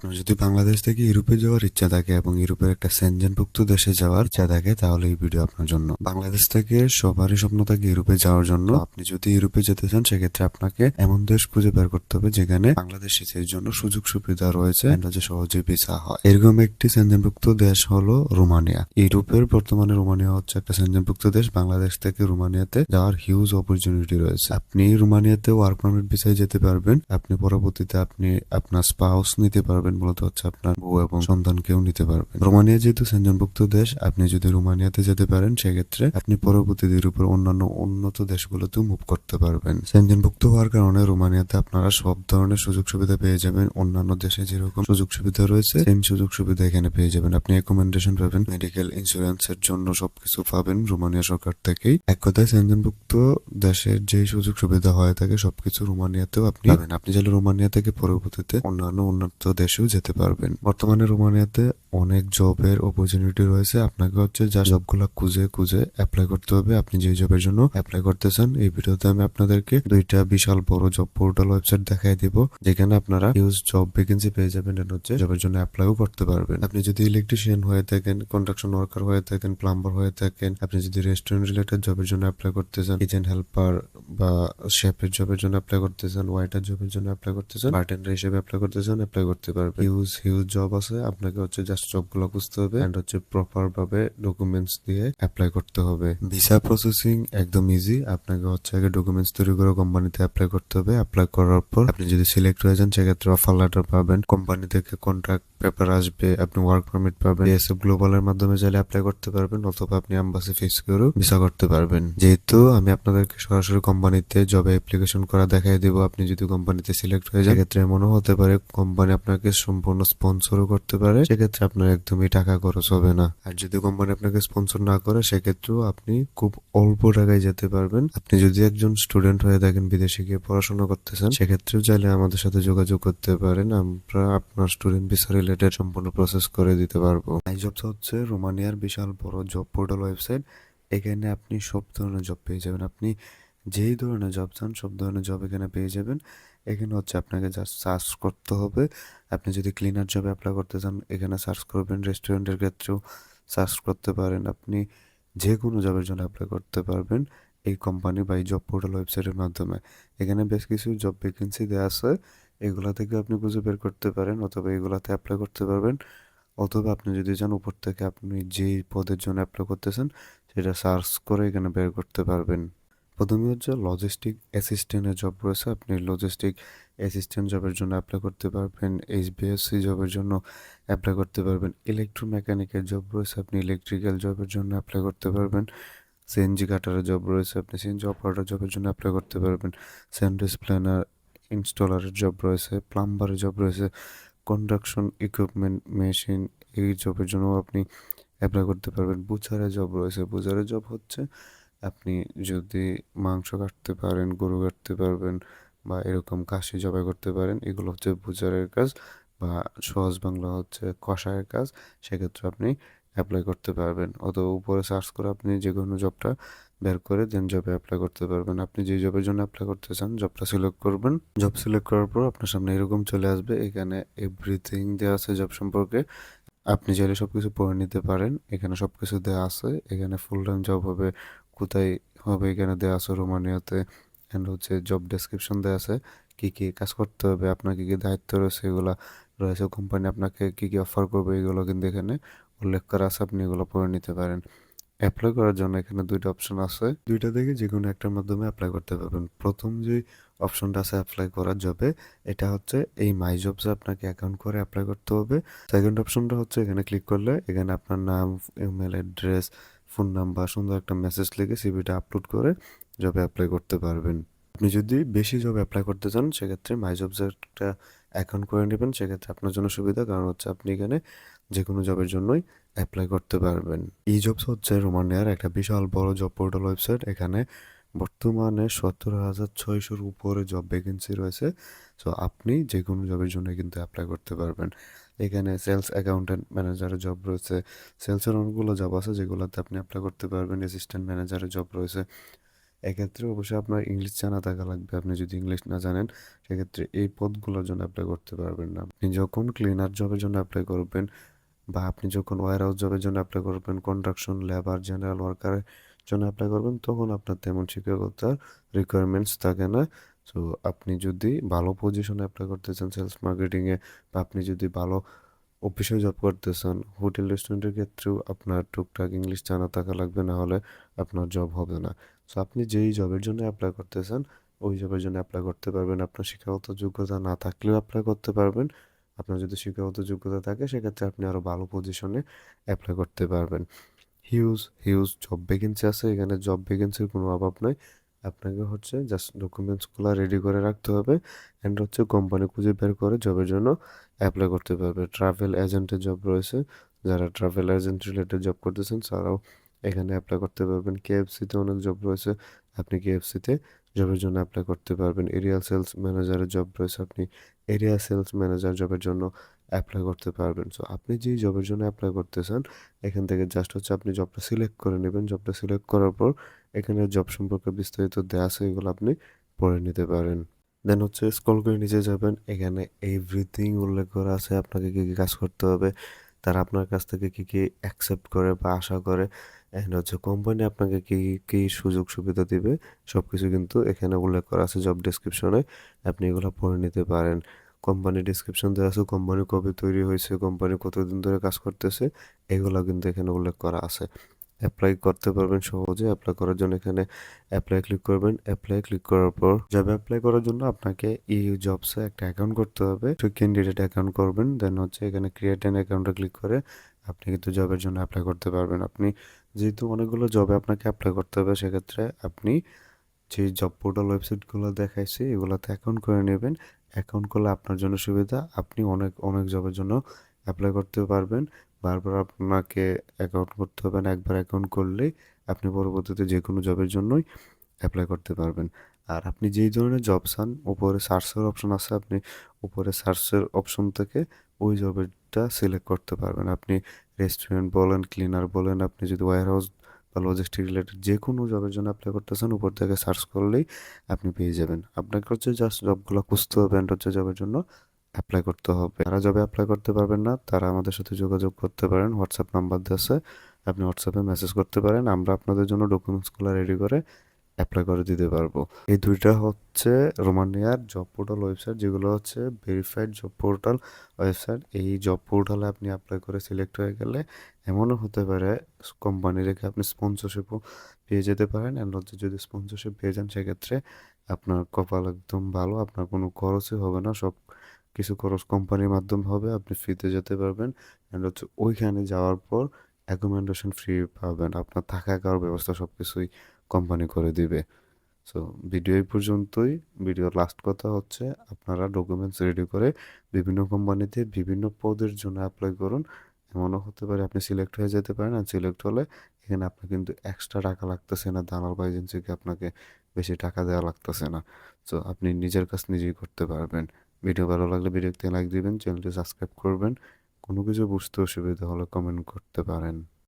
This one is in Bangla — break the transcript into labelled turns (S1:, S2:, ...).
S1: আপনার যদি বাংলাদেশ থেকে ইউরোপে যাওয়ার ইচ্ছা থাকে এবং ইউরোপের একটা সেনজেনভুক্ত দেশে যাওয়ার ইচ্ছা থাকে তাহলে এই ভিডিও আপনার জন্য। বাংলাদেশ থেকে সবারই স্বপ্ন থাকে ইউরোপে যাওয়ার জন্য। আপনি যদি ইউরোপে যেতে চান সেক্ষেত্রে আপনাকে এমন দেশ খুঁজে বের করতে হবে যেখানে বাংলাদেশিদের জন্য সুযোগ সুবিধা রয়েছে, যে সহজে ভিসা হয়। এরকম একটি সেনজেনভুক্ত দেশ হলো রোমানিয়া। ইউরোপের বর্তমানে রোমানিয়া হচ্ছে একটা সেনজেনভুক্ত দেশ। বাংলাদেশ থেকে রোমানিয়াতে যাওয়ার হিউজ অপরচুনিটি রয়েছে। আপনি রোমানিয়াতে ওয়ার্ক পারমিট ভিসায় যেতে পারবেন। আপনি পরবর্তীতে আপনি আপনার স্পাউস নিতে পারবেন, মূলত হচ্ছে আপনার বউ এবং সন্তানকেও নিতে পারবেন। রোমানিয়া যেহেতু সেনজেনভুক্ত দেশ, আপনি যদি রোমানিয়াতে যেতে পারেন সেক্ষেত্রে আপনি পরবর্তীতে ইউরোপের অন্যান্য উন্নত দেশগুলোতেও মুভ করতে পারবেন। সেনজেনভুক্ত হওয়ার কারণে রোমানিয়াতে আপনারা সব ধরনের সুযোগ সুবিধা পেয়ে যাবেন। অন্যান্য দেশে যেরকম সুযোগ সুবিধা রয়েছে সেম সুযোগ সুবিধা এখানে পেয়ে যাবেন। আপনি অ্যাকোমোডেশন পাবেন, মেডিকেল ইন্স্যুরেন্সের জন্য সবকিছু পাবেন রোমানিয়া সরকার থেকেই। এক কথায় সেনজেনভুক্ত দেশের যে সুযোগ সুবিধা হয়ে থাকে সবকিছু রোমানিয়াতেও আপনি পাবেন। আপনি চাইলে রোমানিয়া থেকে পরবর্তীতে অন্যান্য উন্নত দেশেও যেতে পারবেন। বর্তমানে রোমানিয়াতে অনেক জবের অপরচুনিটি রয়েছে। আপনাকে হচ্ছে যা জবগুলো খুঁজে খুঁজে অ্যাপ্লাই করতে হবে। আপনি যে জবের জন্য অ্যাপ্লাই করতে চান, এই ভিডিওতে আমি আপনাদেরকে দুইটা বিশাল বড় জব পোর্টাল ওয়েবসাইট দেখাই দিব, যেখানে আপনারা হিউজ জব ভ্যাকেন্সি পেয়ে যাবেন এবং হচ্ছে জবের জন্য অ্যাপ্লাইও করতে পারবেন। আপনি যদি ইলেকট্রিশিয়ান হয়ে থাকেন, কনস্ট্রাকশন ওয়ার্কার হয়ে থাকেন, প্লাম্বার হয়ে থাকেন, আপনি যদি রেস্টুরেন্ট রিলেটেড জবের জন্য অ্যাপ্লাই করতে চান, কিচেন হেল্পার বা শেফের জবের জন্য অ্যাপ্লাই করতে চান, ওয়াইটার জবের জন্য অ্যাপ্লাই করতে চান, বারটেন্ডার হিসেবে অ্যাপ্লাই করতে চান, অ্যাপ্লাই করতে পারবেন। হিউজ হিউজ জব আছে। আপনাকে হচ্ছে জাস্ট জবগুলো খুঁজতে হবে এন্ড হচ্ছে প্রপার ভাবে ডকুমেন্টস দিয়ে অ্যাপ্লাই করতে হবে। ভিসা প্রসেসিং একদম ইজি। আপনাকে হচ্ছে আগে ডকুমেন্টস তৈরি করে কোম্পানিতে অ্যাপ্লাই করতে হবে। অ্যাপ্লাই করার পর আপনি যদি সিলেক্ট হয়ে যান সেক্ষেত্রে অফার লেটার পাবেন, কোম্পানি থেকে কন্ট্রাক্ট পেপার আসবে, আপনি ওয়ার্ক পারমিট পাবেন। বিএসএফ গ্লোবালের মাধ্যমে চাইলে অ্যাপ্লাই করতে পারবেন অথবা আপনি এম্বাসি ফেস করেও ভিসা করতে পারবেন। যেহেতু আমি আপনাদেরকে সরাসরি কোম্পানিতে জবে অ্যাপ্লিকেশন করা দেখাই দেবো, আপনি যদি কোম্পানিতে সিলেক্ট হয়ে যান সেক্ষেত্রে এমনও হতে পারে কোম্পানি আপনাকে সম্পূর্ণ স্পন্সরও করতে পারে, সেক্ষেত্রে আপনার একদমই টাকা খরচ হবে না। আর যদি কোম্পানি আপনাকে স্পন্সর না করে সেক্ষেত্রেও আপনি খুব অল্প টাকায় যেতে পারবেন। আপনি যদি একজন স্টুডেন্ট হয়ে থাকেন, বিদেশে গিয়ে পড়াশোনা করতেছেন, সেক্ষেত্রেও চাইলে আমাদের সাথে যোগাযোগ করতে পারেন। আমরা আপনার স্টুডেন্ট ভিসা রিলেটেড সম্পূর্ণ প্রসেস করে দিতে পারবো। আইজবস হচ্ছে রোমানিয়ার বিশাল বড় জব পোর্টাল ওয়েবসাইট। এখানে আপনি সব ধরনের জব পেয়ে যাবেন। আপনি যেই ধরনের জব চান সব ধরনের জব এখানে পেয়ে যাবেন। এখানে হচ্ছে আপনাকে জাস্ট সার্চ করতে হবে। আপনি যদি ক্লিনার জবে অ্যাপ্লাই করতে চান এখানে সার্চ করবেন, রেস্টুরেন্টের ক্ষেত্রেও সার্চ করতে পারেন। আপনি যে কোনো জবের জন্য অ্যাপ্লাই করতে পারবেন এই কোম্পানি বা এই জব পোর্টাল ওয়েবসাইটের মাধ্যমে। এখানে বেশ কিছু জব ভ্যাকেন্সি দেওয়া আছে, এগুলা থেকে আপনি খুঁজে বের করতে পারেন অথবা এগুলাতে অ্যাপ্লাই করতে পারবেন। অথবা আপনি যদি চান উপর থেকে আপনি যেই পদের জন্য অ্যাপ্লাই করতেছেন সেটা সার্চ করে এখানে বের করতে পারবেন। প্রথমে হচ্ছে লজিস্টিক অ্যাসিস্ট্যান্টের জব রয়েছে। আপনি লজিস্টিক অ্যাসিস্ট্যান্ট জবের জন্য অ্যাপ্লাই করতে পারবেন। এইচবিএসসি জবের জন্য অ্যাপ্লাই করতে পারবেন। ইলেকট্রোমেকানিকের জব রয়েছে, আপনি ইলেকট্রিক্যাল জবের জন্য অ্যাপ্লাই করতে পারবেন। সিএনজি কাটারের জব রয়েছে, আপনি সিএনজি অপারেটর জবের জন্য অ্যাপ্লাই করতে পারবেন। স্যান্ডউইচ প্ল্যানার ইনস্টলারের জব রয়েছে, প্লাম্বারের জব রয়েছে, কনস্ট্রাকশন ইকুইপমেন্ট মেশিন এই জবের জন্য আপনি অ্যাপ্লাই করতে পারবেন। বুচারের জব রয়েছে। বুচারের জব হচ্ছে আপনি যদি মাংস কাটতে পারেন, গরু কাটতে পারবেন বা এরকম কাশি জবাই করতে পারেন, এগুলো হচ্ছে বুচারের কাজ বা সহজ বাংলা হচ্ছে কষায়ের কাজ। সেক্ষেত্রে আপনি অ্যাপ্লাই করতে পারবেন অথবা উপরে সার্চ করে আপনি যে কোনো জবটা বের করে দেন জবে অ্যাপ্লাই করতে পারবেন। আপনি যে জবের জন্য অ্যাপ্লাই করতে চান জবটা সিলেক্ট করবেন। জব সিলেক্ট করার পর আপনার সামনে এরকম চলে আসবে। এখানে এভরিথিং দেওয়া আছে জব সম্পর্কে। আপনি চাইলে সবকিছু পড়ে নিতে পারেন। এখানে সবকিছু দেওয়া আছে। এখানে ফুল টাইম জব হবে, কোথায় হবে এখানে দেওয়া আছে রোমানিয়াতে। এন্ড হচ্ছে জব ডেসক্রিপশন দেওয়া আছে, কি কি কাজ করতে হবে, আপনার কি কি দায়িত্ব রয়েছে এগুলা রয়েছে, কোম্পানি আপনাকে কি কি অফার করবে এগুলো কিন্তু এখানে উল্লেখ করা আছে। আপনি এগুলো পড়ে নিতে পারেন। অ্যাপ্লাই করার জন্য এখানে দুইটা অপশন আছে, দুইটা থেকে যে কোনো একটার মাধ্যমে অ্যাপ্লাই করতে পারবেন। প্রথম যে অপশনটা আছে অ্যাপ্লাই করার জবে, এটা হচ্ছে এই মাই জবসে আপনাকে অ্যাকাউন্ট করে অ্যাপ্লাই করতে হবে। সেকেন্ড অপশনটা হচ্ছে এখানে ক্লিক করলে এখানে আপনার নাম, ইমেল অ্যাড্রেস, ফোন নাম্বার, সুন্দর একটা মেসেজ লিখে সিভিটা আপলোড করে জবে অ্যাপ্লাই করতে পারবেন। আপনি যদি বেশি জব অ্যাপ্লাই করতে চান সেক্ষেত্রে মাই জবসের একটা অ্যাকাউন্ট করে নেবেন, সেক্ষেত্রে আপনার জন্য সুবিধা, কারণ হচ্ছে আপনি এখানে যে কোনো জবের জন্যই অ্যাপ্লাই করতে পারবেন। ই জবস হচ্ছে রোমানিয়ার একটা বিশাল বড় জব পোর্টাল ওয়েবসাইট। এখানে বর্তমানে 17,600-র উপরে জব ভ্যাকেন্সি রয়েছে। সো আপনি যে কোনো জবের জন্য কিন্তু অ্যাপ্লাই করতে পারবেন। এখানে সেলস অ্যাকাউন্টেন্ট ম্যানেজারের জব রয়েছে। সেলসের অনেকগুলো জব আছে যেগুলোতে আপনি অ্যাপ্লাই করতে পারবেন। অ্যাসিস্ট্যান্ট ম্যানেজারের জব রয়েছে। এক্ষেত্রে অবশ্যই আপনার ইংলিশ জানা থাকা লাগবে। আপনি যদি ইংলিশ না জানেন সেক্ষেত্রে এই পদগুলোর জন্য এপ্লাই করতে পারবেন না। আপনি যখন ক্লিনার জবের জন্য এপ্লাই করবেন বা আপনি যখন ওয়্যারহাউস জবের জন্য এপ্লাই করবেন, কন্ট্রাকশন, লেবার, জেনারেল ওয়ার্কারের জন্য এপ্লাই করবেন, তখন আপনার তেমন শিক্ষকতার রিকোয়ারমেন্টস থাকে না। সো আপনি যদি ভালো পজিশনে এপ্লাই করতে চান সেলস মার্কেটিংয়ে, বা আপনি যদি ভালো অফিসে জব করতে চান, হোটেল রেস্টুরেন্টের ক্ষেত্রেও আপনার টুকটাক ইংলিশ জানা থাকা লাগবে, না হলে আপনার জব হবে না। সো আপনি যেই জবের জন্য অ্যাপ্লাই করতে চান ওই জবের জন্য অ্যাপ্লাই করতে পারবেন। আপনার শিক্ষাগত যোগ্যতা না থাকলেও অ্যাপ্লাই করতে পারবেন। আপনার যদি শিক্ষাগত যোগ্যতা থাকে সেক্ষেত্রে আপনি আরো ভালো পজিশনে অ্যাপ্লাই করতে পারবেন। হিউজ হিউজ জব ভ্যাকেন্সি আছে এখানে, জব ভ্যাকেন্সির কোনো অভাব নাই। আপনাকে হচ্ছে জাস্ট ডকুমেন্টসগুলো রেডি করে রাখতে হবে, অ্যান্ড হচ্ছে কোম্পানি খুঁজে বের করে জবের জন্য অ্যাপ্লাই করতে পারবে। ট্রাভেল এজেন্টের জব রয়েছে, যারা ট্রাভেল এজেন্ট রিলেটেড জব করতেছেন তারাও এখানে অ্যাপ্লাই করতে পারবেন। কেএফসিতে অনেক জব রয়েছে, আপনি কেএফসিতে জবের জন্য অ্যাপ্লাই করতে পারবেন। এরিয়া সেলস ম্যানেজারের জব রয়েছে, আপনি এরিয়া সেলস ম্যানেজার জবের জন্য অ্যাপ্লাই করতে পারবেন। সো আপনি যেই জবের জন্য অ্যাপ্লাই করতে চান এখান থেকে জাস্ট হচ্ছে আপনি জবটা সিলেক্ট করে নেবেন। জবটা সিলেক্ট করার পর এখানে জব সম্পর্কে বিস্তারিত দেওয়া আছে, এগুলো আপনি পড়ে নিতে পারেন। দেন হচ্ছে স্ক্রল করে নিচে যাবেন, এখানে এভরিথিং উল্লেখ করা আছে আপনাকে কি কি কাজ করতে হবে, তারা আপনার কাছ থেকে কি কি অ্যাকসেপ্ট করে বা আশা করে, এন্ড হচ্ছে কোম্পানি আপনাকে কি কি সুযোগ সুবিধা দিবে, সবকিছু কিন্তু এখানে উল্লেখ করা আছে জব ডেসক্রিপশনে। আপনি এগুলো পড়ে নিতে পারেন। কোম্পানি ডেসক্রিপশন দেওয়া আছে, কোম্পানি কবে তৈরি হয়েছে, কোম্পানি কতদিন ধরে কাজ করতেছে, এগুলো কিন্তু এখানে উল্লেখ করা আছে। অ্যাপ্লাই করতে পারবেন সহজে। অ্যাপ্লাই করার জন্য এখানে অ্যাপ্লাই ক্লিক করবেন। অ্যাপ্লাই ক্লিক করার পর জব অ্যাপ্লাই করার জন্য আপনাকে ইউ জবসে একটা অ্যাকাউন্ট করতে হবে, তো ক্যান্ডিডেট অ্যাকাউন্ট করবেন। দেন হচ্ছে এখানে ক্রিয়েট অ্যান অ্যাকাউন্টে ক্লিক করে আপনি কিন্তু জবের জন্য অ্যাপ্লাই করতে পারবেন। আপনি যেহেতু অনেকগুলো জবে আপনাকে অ্যাপ্লাই করতে হবে সেক্ষেত্রে আপনি যে জব পোর্টাল ওয়েবসাইটগুলো দেখাইছি এগুলোতে অ্যাকাউন্ট করে নেবেন। অ্যাকাউন্ট করলে আপনার জন্য সুবিধা, আপনি অনেক অনেক জবের জন্য অ্যাপ্লাই করতে পারবেন। বারবার আপনাকে অ্যাকাউন্ট করতে হবে না, একবার অ্যাকাউন্ট করলেই আপনি পরবর্তীতে যে কোনো জবের জন্যই অ্যাপ্লাই করতে পারবেন। আর আপনি যেই ধরনের জব চান উপরে সার্চের অপশন আছে, আপনি উপরে সার্চের অপশন থেকে ওই জবেরটা সিলেক্ট করতে পারবেন। আপনি রেস্টুরেন্ট বলেন, ক্লিনার বলেন, আপনি যদি ওয়্যারহাউস বা লজিস্টিক রিলেটেড যে কোনো জবের জন্য অ্যাপ্লাই করতেছেন উপর থেকে সার্চ করলেই আপনি পেয়ে যাবেন। আপনাকে হচ্ছে জাস্ট জবগুলো খুঁজতে হবে অ্যান্ড হচ্ছে জবের জন্য অ্যাপ্লাই করতে হবে। যারা জবে অ্যাপ্লাই করতে পারবেন না তারা আমাদের সাথে যোগাযোগ করতে পারেন, হোয়াটসঅ্যাপ নাম্বার দেওয়া আছে, আপনি হোয়াটসঅ্যাপে মেসেজ করতে পারেন, আমরা আপনাদের জন্য ডকুমেন্টসগুলো রেডি করে অ্যাপ্লাই করে দিতে পারবো। এই দুইটা হচ্ছে রোমানিয়ার জব পোর্টাল ওয়েবসাইট, যেগুলো হচ্ছে ভেরিফাইড জব পোর্টাল ওয়েবসাইট। এই জব পোর্টালে আপনি অ্যাপ্লাই করে সিলেক্ট হয়ে গেলে এমনও হতে পারে কোম্পানি রেখে আপনি স্পন্সরশিপও পেয়ে যেতে পারেন। অ্যান্ড হচ্ছে যদি স্পন্সরশিপ পেয়ে যান সেক্ষেত্রে আপনার কপাল একদম ভালো, আপনার কোনো খরচই হবে না, সব কিছু খরচ কোম্পানির মাধ্যমে হবে, আপনি ফ্রিতে যেতে পারবেন। অ্যান্ড হচ্ছে ওইখানে যাওয়ার পর অ্যাকোমোডেশন ফ্রি পাবেন, আপনার থাকা খাওয়ার ব্যবস্থা সব কিছুই কোম্পানি করে দিবে। সো ভিডিও এই পর্যন্তই। ভিডিওর লাস্ট কথা হচ্ছে আপনারা ডকুমেন্টস রেডি করে বিভিন্ন কোম্পানিতে বিভিন্ন পদের জন্য অ্যাপ্লাই করুন। এমনও হতে পারে আপনি সিলেক্ট হয়ে যেতে পারেন, আর সিলেক্ট হলে এখানে আপনার কিন্তু এক্সট্রা টাকা লাগতেছে না, দালাল বা এজেন্সিকে আপনাকে বেশি টাকা দেওয়া লাগতেছে না। সো আপনি নিজের কাজ নিজেই করতে পারবেন। ভিডিও ভালো লাগলে ভিডিওতে লাইক দিবেন, চ্যানেলটি সাবস্ক্রাইব করবেন। কোনো কিছু বুঝতে অসুবিধা হলে কমেন্ট করতে পারেন।